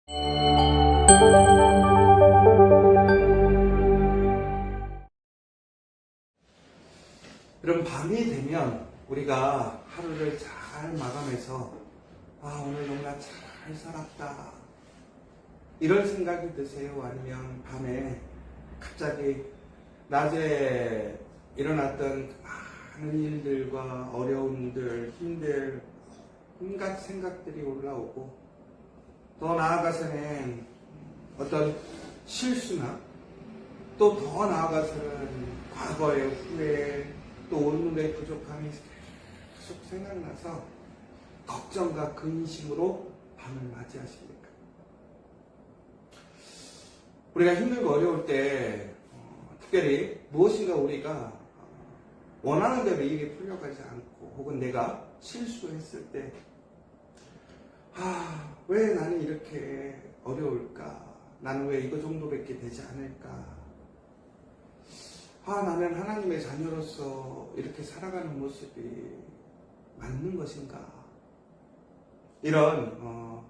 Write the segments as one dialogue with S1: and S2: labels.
S1: 그럼 밤이 되면 우리가 하루를 잘 마감해서 오늘 너무나 잘 살았다 이런 생각이 드세요? 아니면 밤에 갑자기 낮에 일어났던 많은 일들과 어려움들, 힘들, 온갖 생각들이 올라오고 더 나아가서는 어떤 실수나 또 더 나아가서는 과거의 후회 또 오늘의 부족함이 계속 생각나서 걱정과 근심으로 밤을 맞이하십니까? 우리가 힘들고 어려울 때 특별히 무엇인가 우리가 원하는 대로 일이 풀려가지 않고 혹은 내가 실수했을 때 왜 나는 이렇게 어려울까? 나는 왜 이거 정도밖에 되지 않을까? 나는 하나님의 자녀로서 이렇게 살아가는 모습이 맞는 것인가? 이런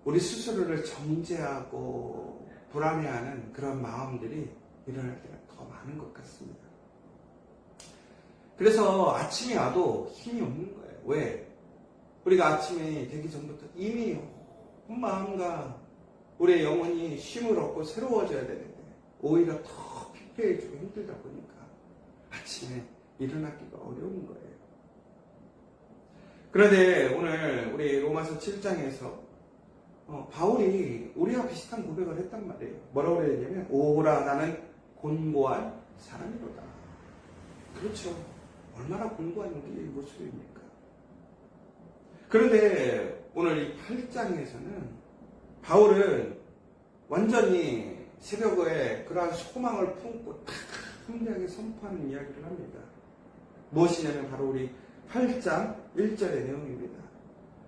S1: 우리 스스로를 정죄하고 불안해하는 그런 마음들이 일어날 때가 더 많은 것 같습니다. 그래서 아침이 와도 힘이 없는 거예요. 왜? 우리가 아침이 되기 전부터 이미 온 마음과 우리의 영혼이 쉼을 얻고 새로워져야 되는데 오히려 더 피폐해지고 힘들다 보니까 아침에 일어나기가 어려운 거예요. 그런데 오늘 우리 로마서 7장에서 바울이 우리와 비슷한 고백을 했단 말이에요. 뭐라고 그랬냐면 오라 나는 곤고한 사람이로다. 그렇죠. 얼마나 곤고한 우리의 모습입니까? 그런데 오늘 이 8장에서는 바울은 완전히 새벽에 그러한 소망을 품고 담대하게 선포하는 이야기를 합니다. 무엇이냐면 바로 우리 8장 1절의 내용입니다.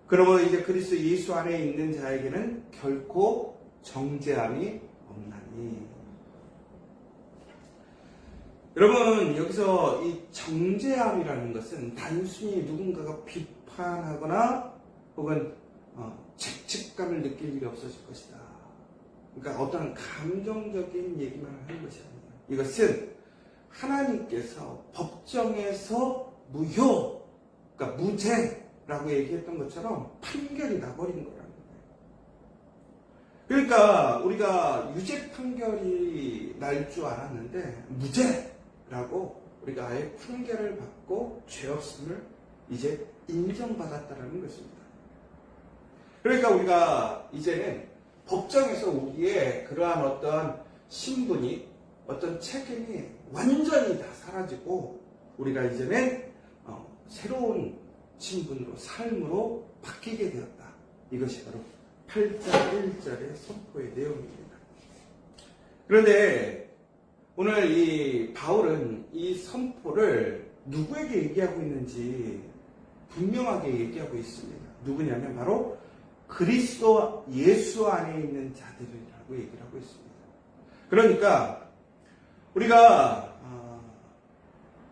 S1: 그러므로 이제 그리스도 예수 안에 있는 자에게는 결코 정죄함이 없나니. 여러분, 여기서 이 정죄함이라는 것은 단순히 누군가가 비판하거나 혹은 죄책감을 느낄 일이 없어질 것이다. 그러니까 어떤 감정적인 얘기만 하는 것이 아니에요. 이것은 하나님께서 법정에서 무효, 그러니까 무죄라고 얘기했던 것처럼 판결이 나버린 거라는 거예요. 그러니까 우리가 유죄 판결이 날 줄 알았는데 무죄라고 우리가 아예 판결을 받고 죄 없음을 이제 인정받았다라는 것입니다. 그러니까 우리가 이제는 법정에서 우리의 그러한 어떤 신분이 어떤 책임이 완전히 다 사라지고 우리가 이제는 새로운 신분으로 삶으로 바뀌게 되었다. 이것이 바로 8장 1절의 선포의 내용입니다. 그런데 오늘 이 바울은 이 선포를 누구에게 얘기하고 있는지 분명하게 얘기하고 있습니다. 누구냐면 바로 그리스도 예수 안에 있는 자들이라고 얘기를 하고 있습니다. 그러니까 우리가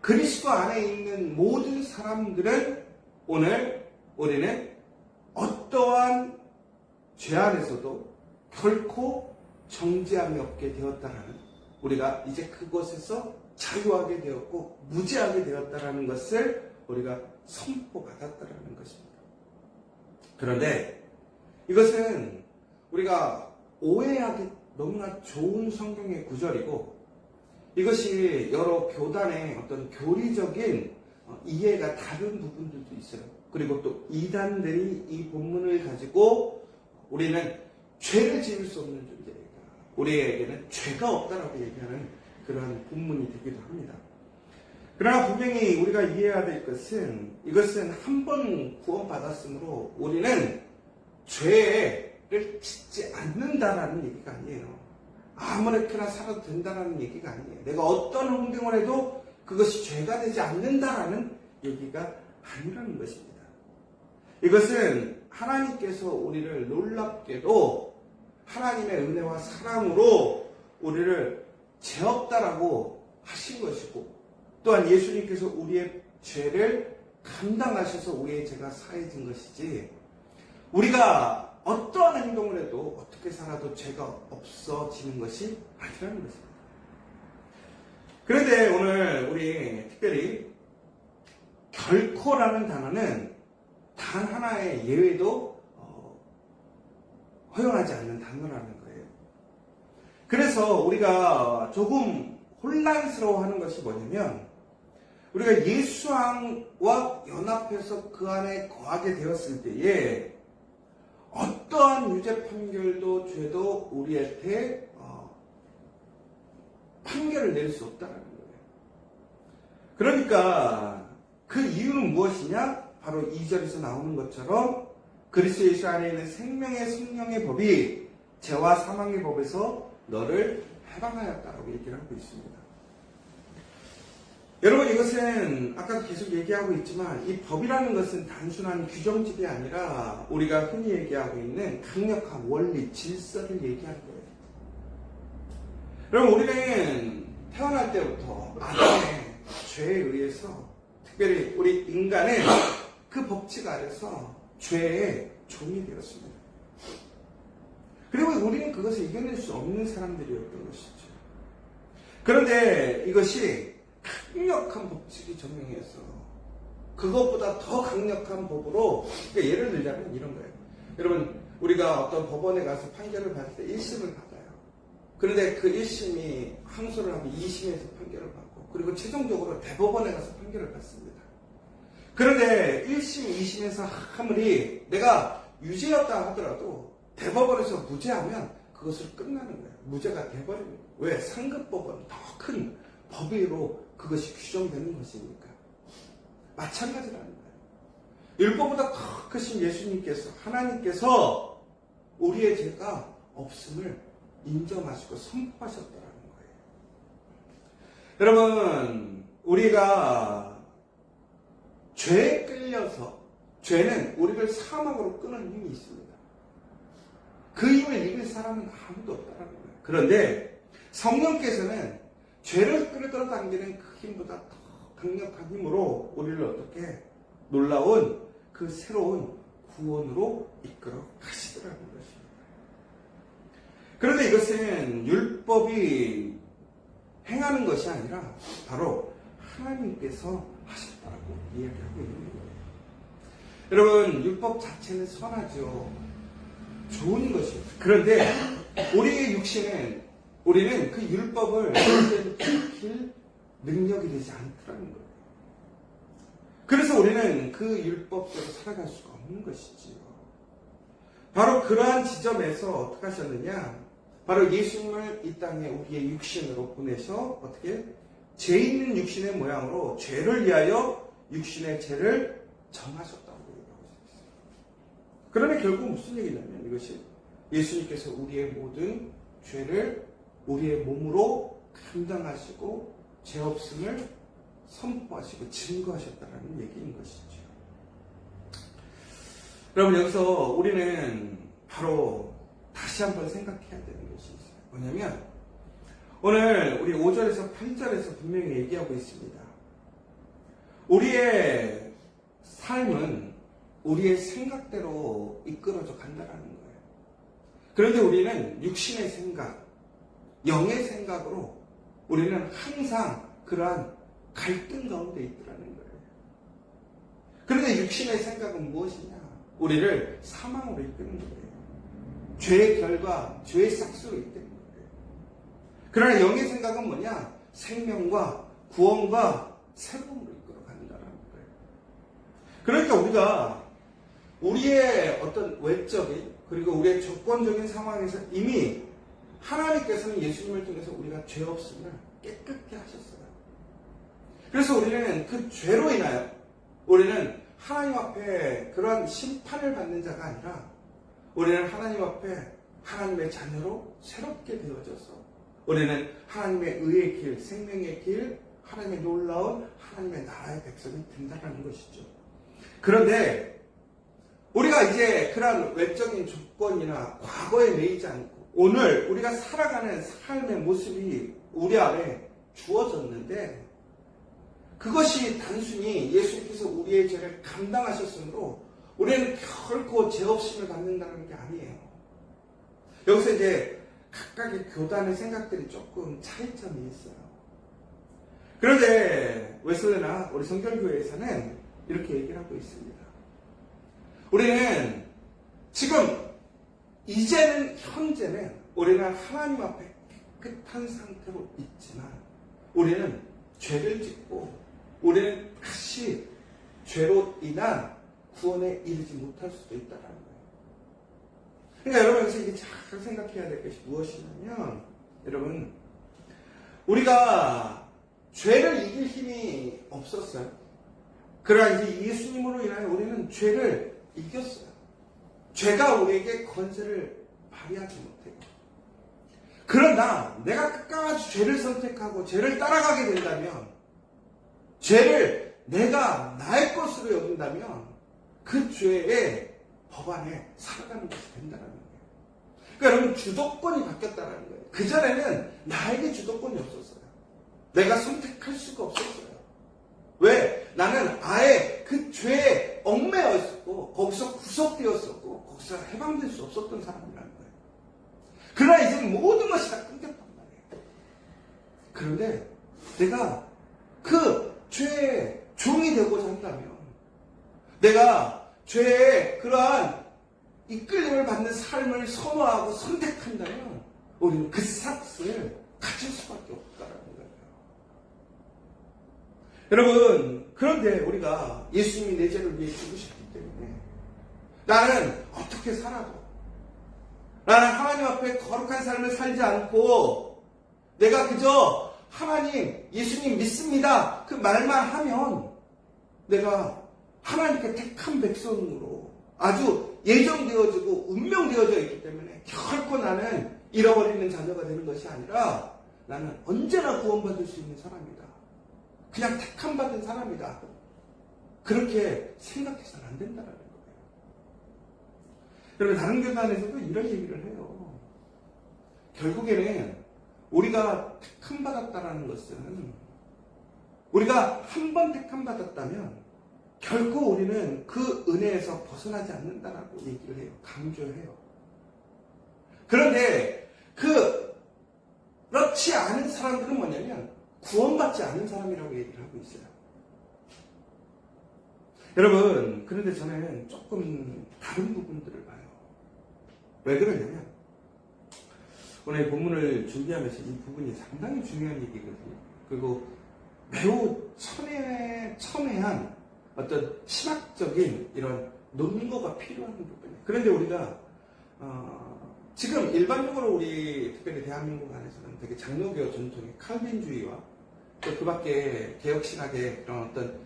S1: 그리스도 안에 있는 모든 사람들은 오늘 우리는 어떠한 죄 안에서도 결코 정죄함이 없게 되었다라는, 우리가 이제 그것에서 자유하게 되었고 무죄하게 되었다라는 것을 우리가 선포받았다라는 것입니다. 그런데 이것은 우리가 오해하기 너무나 좋은 성경의 구절이고 이것이 여러 교단의 어떤 교리적인 이해가 다른 부분들도 있어요. 그리고 또 이단들이 이 본문을 가지고 우리는 죄를 지을 수 없는 존재이다, 우리에게는 죄가 없다라고 얘기하는 그러한 본문이 되기도 합니다. 그러나 분명히 우리가 이해해야 될 것은 이것은 한 번 구원받았으므로 우리는 죄를 짓지 않는다라는 얘기가 아니에요. 아무렇게나 살아도 된다라는 얘기가 아니에요. 내가 어떤 행동을 해도 그것이 죄가 되지 않는다라는 얘기가 아니라는 것입니다. 이것은 하나님께서 우리를 놀랍게도 하나님의 은혜와 사랑으로 우리를 죄 없다라고 하신 것이고, 또한 예수님께서 우리의 죄를 감당하셔서 우리의 죄가 사해진 것이지, 우리가 어떠한 어떠한 행동을 해도 어떻게 살아도 죄가 없어지는 것이 아니라는 것입니다. 그런데 오늘 우리 특별히 결코라는 단어는 단 하나의 예외도 허용하지 않는 단어라는 거예요. 그래서 우리가 조금 혼란스러워하는 것이 뭐냐면 우리가 예수와 연합해서 그 안에 거하게 되었을 때에 어떠한 유죄 판결도 죄도 우리한테 판결을 낼 수 없다는 거예요. 그러니까 그 이유는 무엇이냐? 바로 2절에서 나오는 것처럼 그리스도 예수 안에 있는 생명의 성령의 법이 죄와 사망의 법에서 너를 해방하였다라고 얘기를 하고 있습니다. 여러분, 이것은 아까도 계속 얘기하고 있지만 이 법이라는 것은 단순한 규정집이 아니라 우리가 흔히 얘기하고 있는 강력한 원리, 질서를 얘기하는 거예요. 여러분, 우리는 태어날 때부터 아담의 죄에 의해서 특별히 우리 인간은 그 법칙 아래서 죄의 종이 되었습니다. 그리고 우리는 그것을 이겨낼 수 없는 사람들이었던 것이죠. 그런데 이것이 강력한 법칙이 적용해서 그것보다 더 강력한 법으로, 그러니까 예를 들자면 이런 거예요. 여러분, 우리가 어떤 법원에 가서 판결을 받을 때 1심을 받아요. 그런데 그 1심이 항소를 하면 2심에서 판결을 받고, 그리고 최종적으로 대법원에 가서 판결을 받습니다. 그런데 1심, 2심에서 아무리 내가 유죄였다 하더라도 대법원에서 무죄하면 그것을 끝나는 거예요. 무죄가 돼버리는 거예요. 왜? 상급법은 더 큰 법위로 그것이 규정되는 것이니까. 마찬가지라는 거예요. 율법보다 더 크신 예수님께서, 하나님께서 우리의 죄가 없음을 인정하시고 선포하셨다는 거예요. 여러분, 우리가 죄에 끌려서, 죄는 우리를 사망으로 끄는 힘이 있습니다. 그 힘을 이길 사람은 아무도 없다는 거예요. 그런데 성령께서는 죄를 끌어당기는 그 힘보다 더 강력한 힘으로 우리를 어떻게 놀라운 그 새로운 구원으로 이끌어 가시더라는 것입니다. 그런데 이것은 율법이 행하는 것이 아니라 바로 하나님께서 하셨다고 이야기하고 있는 거예요. 여러분, 율법 자체는 선하죠. 좋은 것이에요. 그런데 우리의 육신은, 우리는 그 율법을 지킬 능력이 되지 않더라는 거예요. 그래서 우리는 그 율법대로 살아갈 수가 없는 것이지요. 바로 그러한 지점에서 어떻게 하셨느냐? 바로 예수님을 이 땅에 우리의 육신으로 보내서 어떻게? 죄 있는 육신의 모양으로 죄를 위하여 육신의 죄를 정하셨다고 얘기하고 있어요. 그러면 결국 무슨 얘기냐면 이것이 예수님께서 우리의 모든 죄를 우리의 몸으로 감당하시고 죄 없음을 선포하시고 증거하셨다는 얘기인 것이죠. 여러분, 여기서 우리는 바로 다시 한번 생각해야 되는 것이 있어요. 뭐냐면 오늘 우리 5절에서 8절에서 분명히 얘기하고 있습니다. 우리의 삶은 우리의 생각대로 이끌어져 간다는 거예요. 그런데 우리는 육신의 생각, 영의 생각으로 우리는 항상 그러한 갈등 가운데 있더라는 거예요. 그런데 육신의 생각은 무엇이냐? 우리를 사망으로 이끄는 거예요. 죄의 결과, 죄의 싹수로 이끄는 거예요. 그러나 영의 생각은 뭐냐? 생명과 구원과 새로움으로 이끌어 간다는 거예요. 그러니까 우리가 우리의 어떤 외적인 그리고 우리의 조건적인 상황에서 이미 하나님께서는 예수님을 통해서 우리가 죄 없음을 깨끗게 하셨어요. 그래서 우리는 그 죄로 인하여 우리는 하나님 앞에 그러한 심판을 받는 자가 아니라 우리는 하나님 앞에 하나님의 자녀로 새롭게 되어져서 우리는 하나님의 의의 길, 생명의 길, 하나님의 놀라운 하나님의 나라의 백성이 된다는 것이죠. 그런데 우리가 이제 그러한 외적인 조건이나 과거에 매이지 않고 오늘 우리가 살아가는 삶의 모습이 우리 안에 주어졌는데 그것이 단순히 예수님께서 우리의 죄를 감당하셨으므로 우리는 결코 죄 없음을 받는다는 게 아니에요. 여기서 이제 각각의 교단의 생각들이 조금 차이점이 있어요. 그런데 웨슬레나 우리 성결교회에서는 이렇게 얘기를 하고 있습니다. 우리는 지금 이제는 현재는 우리는 하나님 앞에 깨끗한 상태로 있지만 우리는 죄를 짓고 우리는 다시 죄로 인한 구원에 이르지 못할 수도 있다는 거예요. 그러니까 여러분 여기서 이게 잘 생각해야 될 것이 무엇이냐면 여러분 우리가 죄를 이길 힘이 없었어요. 그러나 이제 예수님으로 인하여 우리는 죄를 이겼어요. 죄가 우리에게 권세를 발휘하지 못해요. 그러나 내가 끝까지 죄를 선택하고 죄를 따라가게 된다면 죄를 내가 나의 것으로 여긴다면 그 죄의 법안에 살아가는 것이 된다는 거예요. 그러니까 여러분 주도권이 바뀌었다는 거예요. 그전에는 나에게 주도권이 없었어요. 내가 선택할 수가 없었어요. 왜? 나는 아예 그 죄에 얽매여 있었고 거기서 구속되었었고 거기서 해방될 수 없었던 사람이라는 거예요. 그러나 이제 모든 것이 다 끊겼단 말이에요. 그런데 내가 그 죄의 종이 되고자 한다면 내가 죄의 그러한 이끌림을 받는 삶을 선호하고 선택한다면 우리는 그 상승을 가질 수밖에 없다는 거예요. 여러분 그런데 우리가 예수님이 내 죄를 위해 죽으셨기 때문에 나는 어떻게 살아도 나는 하나님 앞에 거룩한 삶을 살지 않고 내가 그저 하나님 예수님 믿습니다 그 말만 하면 내가 하나님께 택한 백성으로 아주 예정되어지고 운명되어져 있기 때문에 결코 나는 잃어버리는 자녀가 되는 것이 아니라 나는 언제나 구원받을 수 있는 사람이다. 그냥 택함 받은 사람이다. 그렇게 생각해서는 안 된다는 거예요. 여러분 다른 교단에서도 이런 얘기를 해요. 결국에는 우리가 택함 받았다라는 것은 우리가 한 번 택함 받았다면 결코 우리는 그 은혜에서 벗어나지 않는다라고 얘기를 해요. 강조해요. 그런데 그렇지 않은 사람들은 뭐냐면 구원받지 않은 사람이라고 얘기를 하고 있어요. 여러분 그런데 저는 조금 다른 부분들을 봐요. 왜 그러냐면 오늘 본문을 준비하면서 이 부분이 상당히 중요한 얘기거든요. 그리고 매우 첨예한 어떤 신학적인 이런 논거가 필요한 부분이에요. 그런데 우리가 지금 일반적으로 우리 특별히 대한민국 안에서는 되게 장로교 전통의 칼빈주의와 또 그 밖에 개혁신학의 그런 어떤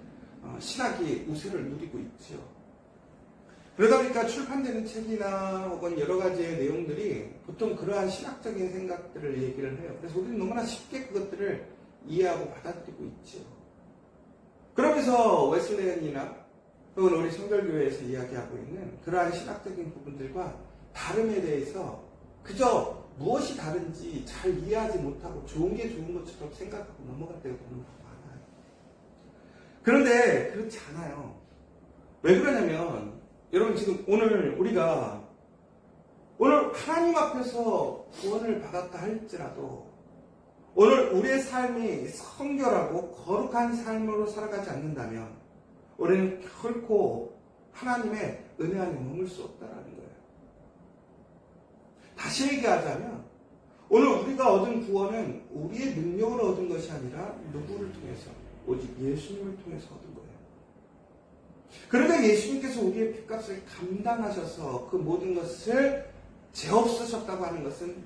S1: 신학이 우세를 누리고 있죠. 그러다 보니까 출판되는 책이나 혹은 여러 가지의 내용들이 보통 그러한 신학적인 생각들을 얘기를 해요. 그래서 우리는 너무나 쉽게 그것들을 이해하고 받아들이고 있죠. 그러면서 웨슬레안이나 혹은 우리 성결교회에서 이야기하고 있는 그러한 신학적인 부분들과 다름에 대해서 그저 무엇이 다른지 잘 이해하지 못하고 좋은 게 좋은 것처럼 생각하고 넘어갈 때가 너무 많아요. 그런데 그렇지 않아요. 왜 그러냐면 여러분 지금 오늘 우리가 오늘 하나님 앞에서 구원을 받았다 할지라도 오늘 우리의 삶이 성결하고 거룩한 삶으로 살아가지 않는다면 우리는 결코 하나님의 은혜 안에 머물 수 없다는 거예요. 다시 얘기하자면 오늘 우리가 얻은 구원은 우리의 능력으로 얻은 것이 아니라 누구를 통해서? 오직 예수님을 통해서 얻은 거예요. 그러니까 예수님께서 우리의 핏값을 감당하셔서 그 모든 것을 죄 없으셨다고 하는 것은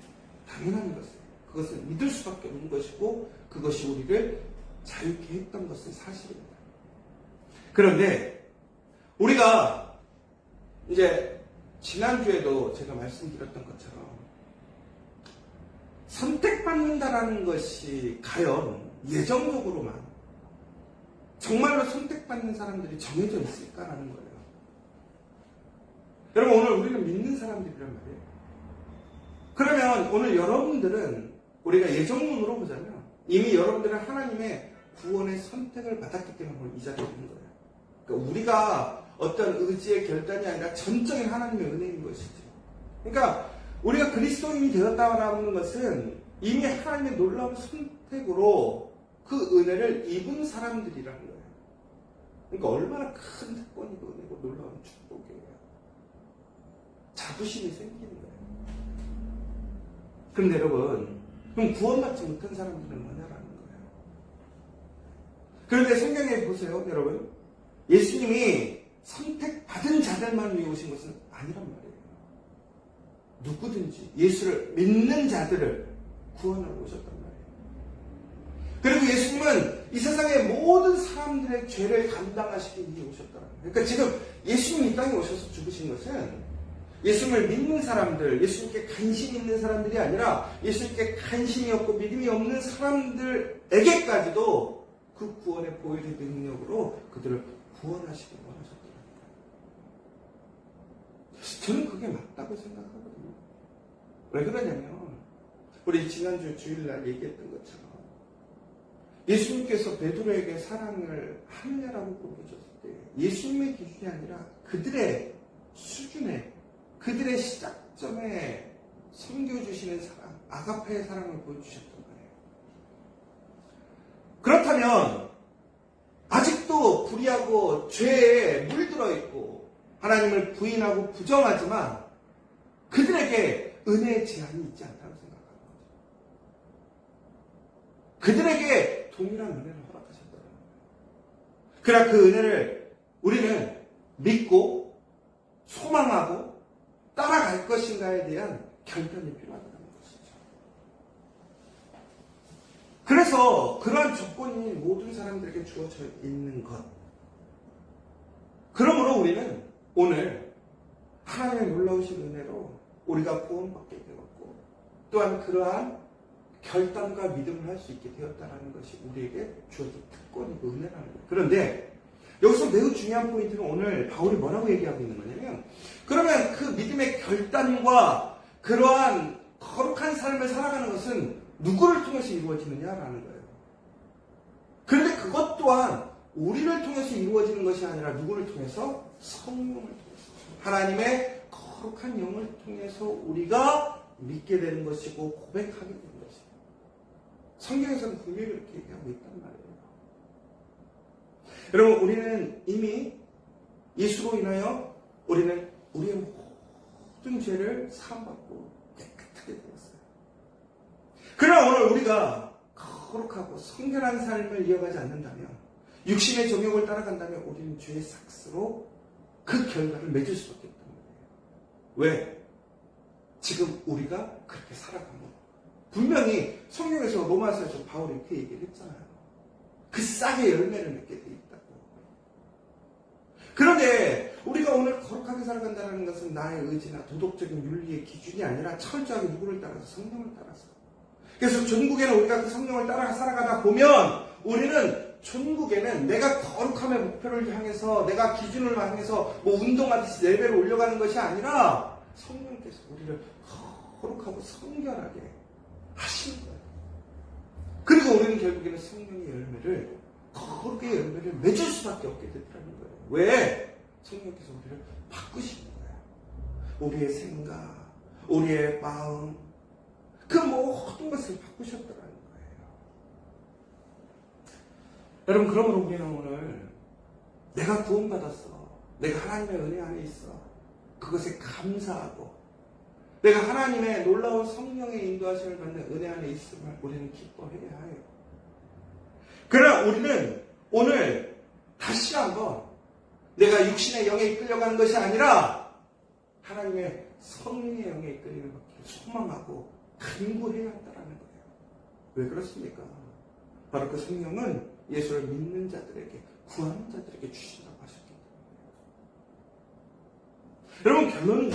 S1: 당연한 것이에요. 그것은 믿을 수밖에 없는 것이고 그것이 우리를 자유케 했던 것은 사실입니다. 그런데 우리가 이제 지난주에도 제가 말씀드렸던 것처럼 선택받는다라는 것이 과연 예정적으로만 정말로 선택받는 사람들이 정해져 있을까라는 거예요. 여러분 오늘 우리는 믿는 사람들이란 말이에요. 그러면 오늘 여러분들은 우리가 예정론으로 보자면 이미 여러분들은 하나님의 구원의 선택을 받았기 때문에 오늘 이 자리에 있는 거예요. 그러니까 우리가 어떤 의지의 결단이 아니라 전적인 하나님의 은혜인 것이죠. 그러니까 우리가 그리스도인이 되었다라는 것은 이미 하나님의 놀라운 선택으로 그 은혜를 입은 사람들이라는 거예요. 그러니까 얼마나 큰 특권이고 은혜고 놀라운 축복이에요. 자부심이 생기는 거예요. 그런데 여러분, 그럼 구원받지 못한 사람들은 뭐냐라는 거예요. 그런데 성경에 보세요, 여러분. 예수님이 선택받은 자들만 위해 오신 것은 아니란 말이에요. 누구든지 예수를 믿는 자들을 구원하러 오셨단 말이에요. 그리고 예수님은 이 세상의 모든 사람들의 죄를 감당하시기 위해 오셨다는 거예요. 그러니까 지금 예수님이 이 땅에 오셔서 죽으신 것은 예수님을 믿는 사람들, 예수님께 관심 있는 사람들이 아니라 예수님께 관심이 없고 믿음이 없는 사람들에게까지도 그 구원의 보혈의 능력으로 그들을 구원하시기 원하셨더라고요. 저는 그게 맞다고 생각하거든요. 왜 그러냐면 우리 지난주 주일날 얘기했던 것처럼 예수님께서 베드로에게 사랑을 하느냐라고 물어보셨을 때 예수님의 기준이 아니라 그들의 수준에, 그들의 시작점에 섬겨주시는 사랑, 아가페의 사랑을 보여주셨던 거예요. 그렇다면 아직도 불의하고 죄에 물들어 있고 하나님을 부인하고 부정하지만 그들에게 은혜의 제한이 있지 않다고 생각하는 거죠. 그들에게 동일한 은혜를 허락하셨다는 거예요. 그러나 그 은혜를 우리는 믿고 소망하고 따라갈 것인가에 대한 결단이 필요하다는 것이죠. 그래서 그러한 조건이 모든 사람들에게 주어져 있는 것. 그러므로 우리는 오늘 하나님의 놀라우신 은혜로 우리가 구원받게 되었고 또한 그러한 결단과 믿음을 할 수 있게 되었다는 것이 우리에게 주어진 특권이고 은혜라는 거예요. 그런데 여기서 매우 중요한 포인트는 오늘 바울이 뭐라고 얘기하고 있는 거냐면 그러면 그 믿음의 결단과 그러한 거룩한 삶을 살아가는 것은 누구를 통해서 이루어지느냐라는 거예요. 그런데 그것 또한 우리를 통해서 이루어지는 것이 아니라 누구를 통해서? 성령을 통해서. 하나님의 거룩한 영을 통해서 우리가 믿게 되는 것이고 고백하게 되는 것이고 성경에서는 분명히 이렇게 얘기하고 있단 말이에요. 여러분 우리는 이미 예수로 인하여 우리는 우리의 모든 죄를 사함받고 깨끗하게 되었어요. 그러나 오늘 우리가 거룩하고 성결한 삶을 이어가지 않는다면 육신의 정욕을 따라간다면 우리는 죄의 삭스로 그 결과를 맺을 수밖에 없다는 거예요. 왜? 지금 우리가 그렇게 살아가면 분명히 성경에서 로마서에서 바울이 이렇게 얘기를 했잖아요. 그 싹의 열매를 맺게 돼 있다고. 그런데 우리가 오늘 거룩하게 살아간다는 것은 나의 의지나 도덕적인 윤리의 기준이 아니라 철저하게 누구를 따라서? 성령을 따라서. 그래서 전국에는 우리가 그 성령을 따라 살아가다 보면 우리는 전국에는 내가 거룩함의 목표를 향해서 내가 기준을 향해서 뭐 운동하듯이 레벨을 올려가는 것이 아니라 성령께서 우리를 거룩하고 성결하게 하시는 거예요. 그리고 우리는 결국에는 성령의 열매를 거룩의 열매를 맺을 수밖에 없게 되더라는 거예요. 왜? 성령께서 우리를 바꾸시는 거예요. 우리의 생각, 우리의 마음, 그 모든 것을 바꾸셨더라는 거예요. 여러분 그러므로 우리는 오늘 내가 구원받았어. 내가 하나님의 은혜 안에 있어. 그것에 감사하고 내가 하나님의 놀라운 성령의 인도하심을 받는 은혜 안에 있음을 우리는 기뻐해야 해요. 그러나 우리는 오늘 다시 한번 내가 육신의 영에 이끌려가는 것이 아니라 하나님의 성령의 영에 이끌리는 것을 소망하고 간구해야 한다는 거예요. 왜 그렇습니까? 바로 그 성령은 예수를 믿는 자들에게, 구하는 자들에게 주신다고 하셨기 때문에. 여러분 결론은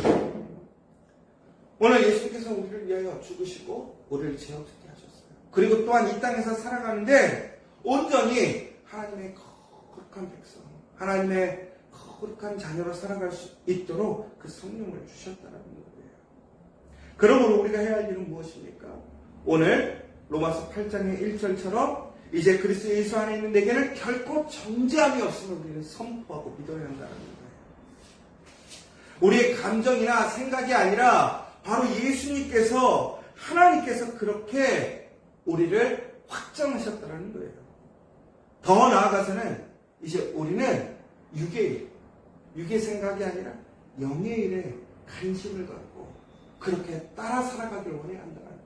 S1: 오늘 예수께서 우리를 위하여 죽으시고 우리를 죄 없게 하셨어요. 그리고 또한 이 땅에서 살아가는데 온전히 하나님의 거룩한 백성, 하나님의 거룩한 자녀로 살아갈 수 있도록 그 성령을 주셨다는 거예요. 그러므로 우리가 해야 할 일은 무엇입니까? 오늘 로마서 8장의 1절처럼 이제 그리스도 예수 안에 있는 내게는 결코 정죄함이 없음을 우리는 선포하고 믿어야 한다는 거예요. 우리의 감정이나 생각이 아니라 바로 예수님께서, 하나님께서 그렇게 우리를 확정하셨다는 거예요. 더 나아가서는 이제 우리는 육의 생각이 아니라 영의 일에 관심을 갖고 그렇게 따라 살아가길 원해야 한다는 거예요.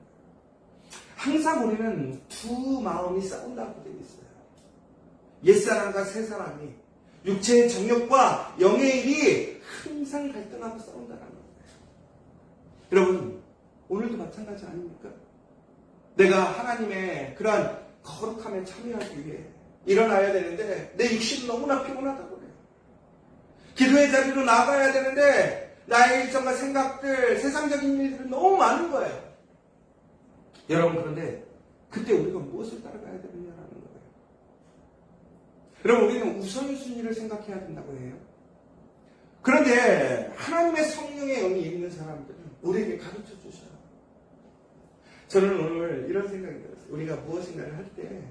S1: 항상 우리는 두 마음이 싸운다고 되어 있어요. 옛사람과 새사람이, 육체의 정욕과 영의 일이 항상 갈등하고 싸운다는 거예요. 여러분, 오늘도 마찬가지 아닙니까? 내가 하나님의 그러한 거룩함에 참여하기 위해 일어나야 되는데 내 육신은 너무나 피곤하다고 그래요. 기도의 자리로 나가야 되는데 나의 일정과 생각들, 세상적인 일들은 너무 많은 거예요. 여러분, 그런데 그때 우리가 무엇을 따라가야 되느냐라는 거예요. 여러분, 우리는 우선순위를 생각해야 된다고 해요. 그런데 하나님의 성령의 영이 있는 사람들은 우리에게 가르쳐 주셔요. 저는 오늘 이런 생각이 들었어요. 우리가 무엇인가를 할 때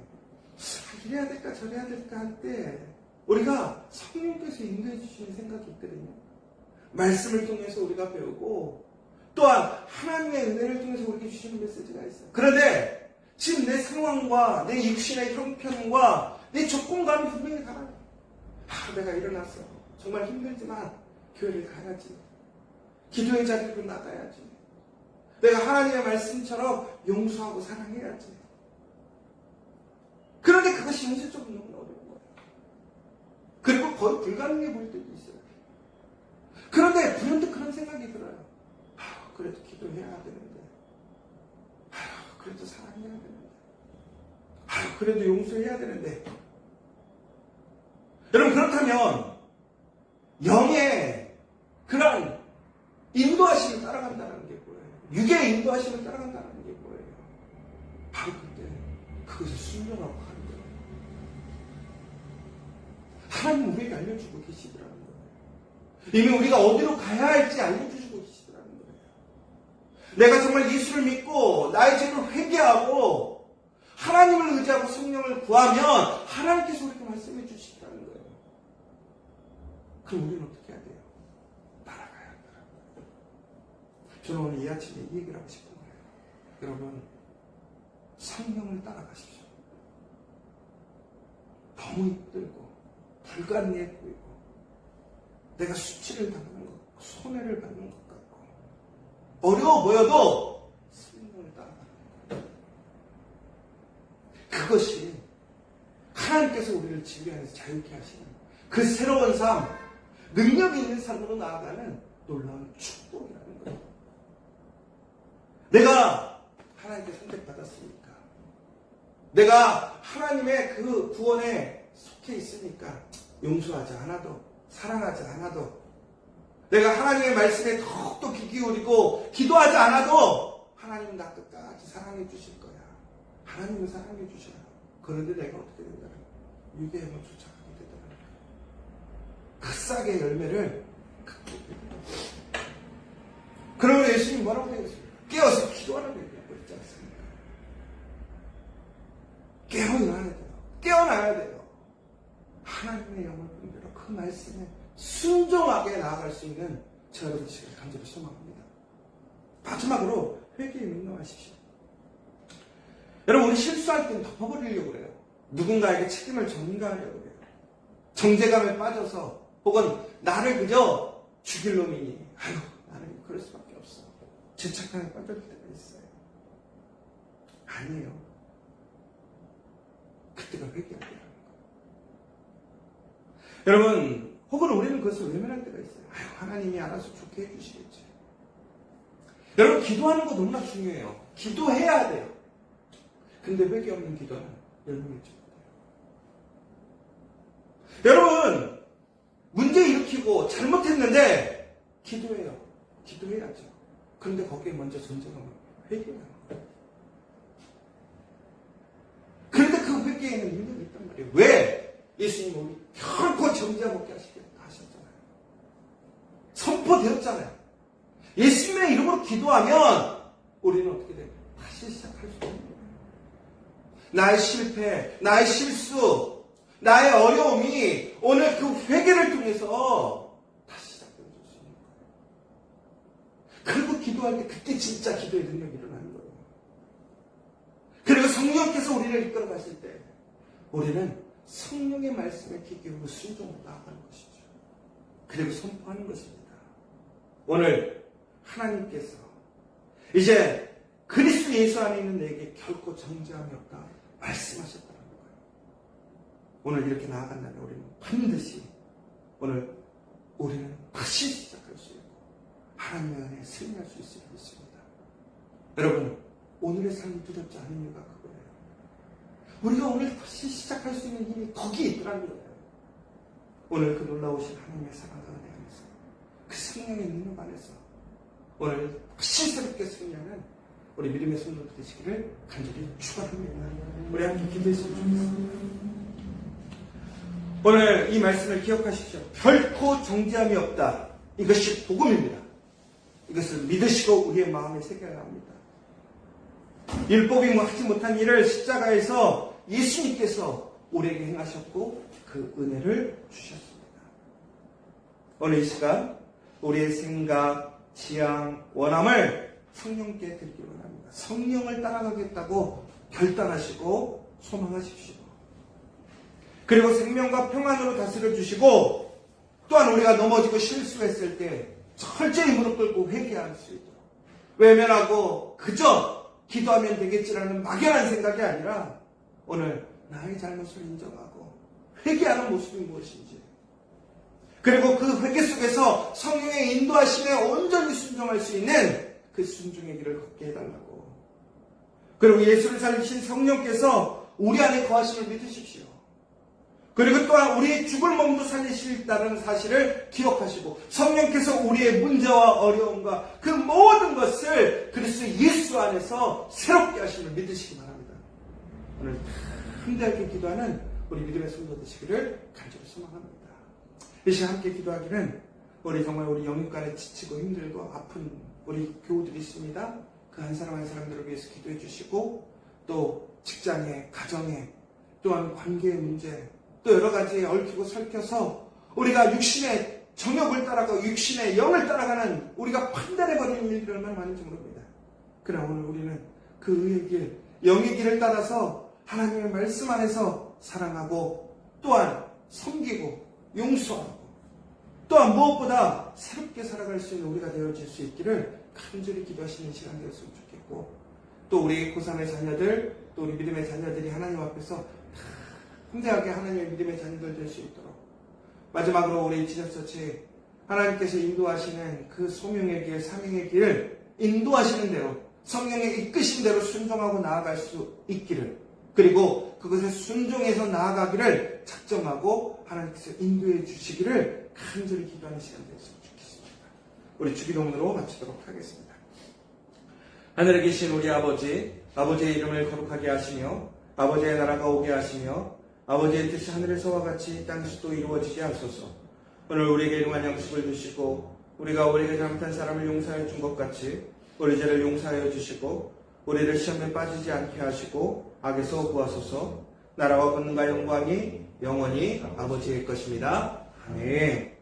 S1: 이래야 될까 저래야 될까 할 때 우리가 성령께서 인도해 주시는 생각이 있거든요. 말씀을 통해서 우리가 배우고 또한 하나님의 은혜를 통해서 우리에게 주시는 메시지가 있어요. 그런데 지금 내 상황과 내 육신의 형편과 내 조건과는 분명히 달라요. 내가 일어났어. 정말 힘들지만 교회를 가야지. 기도의 자리로 나가야지. 내가 하나님의 말씀처럼 용서하고 사랑해야지. 그런데 그것이 현실적으로 너무 어려운 거예요. 그리고 거의 불가능해 보일 때도 있어요. 그런데 불현듯 그런 생각이 들어요. 그래도 기도해야 되는데, 그래도 사랑해야 되는데, 그래도 용서해야 되는데. 여러분, 그렇다면 영의 그런 인도하심을 따라간다는 게 뭐예요? 육의 인도하심을 따라간다는 게 뭐예요? 바로 그때 그것을 순종하고 하는 거예요. 하나님 우리에게 알려주고 계시더라는 거예요. 이미 우리가 어디로 가야 할지 알려주시고 계시더라는 거예요. 내가 정말 예수를 믿고 나의 죄를 회개하고 하나님을 의지하고 성령을 구하면 하나님께서 우리에게 말씀해 주시더라는 거예요. 그럼 우리는 어떻게 해야 돼요? 따라가야 한다. 저는 오늘 이 아침에 이 얘기를 하고 싶은 거예요. 여러분, 성령을 따라가십시오. 너무 힘들고 불가능해 보이고 내가 수치를 당하는 것 같고 손해를 받는 것 같고 어려워 보여도 성령을 따라가는 거예요. 그것이 하나님께서 우리를 지배하면서 자유케 하시는 그 새로운 삶, 능력 있는 삶으로 나아가는 놀라운 축복이라는 거예요. 내가 하나님께 선택받았으니까, 내가 하나님의 그 구원에 속해 있으니까 용서하지 않아도, 사랑하지 않아도, 내가 하나님의 말씀에 더욱더 귀 기울이고 기도하지 않아도 하나님은 나 끝까지 사랑해 주실 거야. 하나님은 사랑해 주셔요. 그런데 내가 어떻게 된다는 거야? 육의 힘을 쫓아가게 되더라는 거야. 그 싹의 열매를 갖게 되더라고요. 그러면 예수님 뭐라고 되겠습니까? 깨어서 기도하라고 얘기하고 있지 않습니까? 깨어나야 돼요. 깨어나야 돼요. 하나님의 영을 분별로 그 말씀에 순종하게 나아갈 수 있는 저 여러분 시간을 간절히 소망합니다. 마지막으로 회개에 민감하십시오. 여러분, 우리 실수할 때는 덮어버리려고 그래요. 누군가에게 책임을 전가하려고 그래요. 정죄감에 빠져서 혹은 나를 그저 죽일 놈이니 나는 그럴 수밖에 없어. 죄책감에 빠질 때가 있어요. 아니에요. 그때가 회개할 때라는 거예요. 여러분, 혹은 우리는 그것을 외면할 때가 있어요. 하나님이 알아서 좋게 해주시겠지. 여러분, 기도하는 거 너무나 중요해요. 기도해야 돼요. 근데 회개 없는 기도는 열매를 맺지 못해요. 여러분, 문제 일으키고 잘못했는데 기도해요. 기도해야죠. 그런데 거기에 먼저 존재하면 회개해요. 그런데 그 회개에는 능력이 있단 말이에요. 왜? 예수님은 우리 결코 정죄 먹게 하셨잖아요. 선포되었잖아요. 예수님의 이름으로 기도하면 우리는 어떻게 돼요? 다시 시작할 수 있는 거예요. 나의 실패, 나의 실수, 나의 어려움이 오늘 그 회개를 통해서 다시 시작될 수 있는 거예요. 그리고 기도할 때 그때 진짜 기도의 능력이 일어나는 거예요. 그리고 성령께서 우리를 이끌어 가실 때 우리는 성령의 말씀에 귀 기울이고 순종으로 나아가는 것이죠. 그리고 선포하는 것입니다. 오늘 하나님께서 이제 그리스도 예수 안에 있는 내게 결코 정죄함이 없다 말씀하셨다는 거예요. 오늘 이렇게 나아간다면 우리는 반드시 오늘 우리는 다시 시작할 수 있고 하나님의 은혜에 승리할 수 있을 믿습니다. 여러분, 오늘의 삶이 두렵지 않은 이유가 그거예요. 우리가 오늘 다시 시작할 수 있는 힘이 거기에 있더라는 거예요. 오늘 그 놀라우신 하나님의 사랑과 은혜 안에서 그 성령의 능력 안에서 오늘 다시 새롭게 승리하는 우리 믿음의 성도들 되시기를 간절히 축원합니다. 우리 함께 기도했으면 좋겠습니다. 오늘 이 말씀을 기억하십시오. 결코 정죄함이 없다. 이것이 복음입니다. 이것을 믿으시고 우리의 마음에 새겨야 합니다. 율법이 하지 못한 일을 십자가에서 예수님께서 우리에게 행하셨고 그 은혜를 주셨습니다. 오늘 이 시간 우리의 생각, 지향, 원함을 성령께 드리기 원합니다. 성령을 따라가겠다고 결단하시고 소망하십시오. 그리고 생명과 평안으로 다스려 주시고 또한 우리가 넘어지고 실수했을 때 철저히 무릎 꿇고 회개할 수 있도록 외면하고 그저 기도하면 되겠지라는 막연한 생각이 아니라 오늘 나의 잘못을 인정하고 회개하는 모습이 무엇인지 그리고 그 회개 속에서 성령의 인도하심에 온전히 순종할 수 있는 그 순종의 길을 걷게 해달라고 그리고 예수를 살리신 성령께서 우리 안에 거하심을 믿으십시오. 그리고 또한 우리의 죽을 몸도 살리시다는 사실을 기억하시고 성령께서 우리의 문제와 어려움과 그 모든 것을 그리스도 예수 안에서 새롭게 하심을 믿으시기 바랍니다. 오늘 힘들게 기도하는 우리 믿음의 성도 되시기를 간절히 소망합니다. 이 시간 함께 기도하기는 우리 정말 우리 영육간에 지치고 힘들고 아픈 우리 교우들이 있습니다. 그 한 사람 한 사람들을 위해서 기도해 주시고 또 직장에 가정에 또한 관계의 문제 또 여러 가지에 얽히고 설켜서 우리가 육신의 정욕을 따라가고 육신의 영을 따라가는 우리가 판단해버리는 일들이 얼마나 많은지 모릅니다. 그러나 오늘 우리는 그 의의 길, 영의 길을 따라서 하나님의 말씀 안에서 사랑하고 또한 섬기고 용서하고 또한 무엇보다 새롭게 살아갈 수 있는 우리가 되어질 수 있기를 간절히 기도하시는 시간 되었으면 좋겠고 또 우리 고3의 자녀들 또 우리 믿음의 자녀들이 하나님 앞에서 함대하게 하나님의 믿음의 자녀들 될 수 있도록 마지막으로 우리 지저처치 하나님께서 인도하시는 그 소명의 길, 사명의 길을 인도하시는 대로 성령의 이끄신 대로 순종하고 나아갈 수 있기를 그리고 그것에 순종해서 나아가기를 작정하고 하나님께서 인도해 주시기를 간절히 기도하는 시간 되었으면 좋겠습니다. 우리 주기도문으로 마치도록 하겠습니다. 하늘에 계신 우리 아버지, 아버지의 이름을 거룩하게 하시며 아버지의 나라가 오게 하시며 아버지의 뜻이 하늘에서와 같이 땅에서도 이루어지게 하소서. 오늘 우리에게 일용할 양식을 주시고 우리가 우리에게 잘못한 사람을 용서하여 준 것 같이 우리 죄를 용서하여 주시고 우리를 시험에 빠지지 않게 하시고 악에서 구하소서. 나라와 권능과 영광이 영원히 아버지의 것입니다. 아멘.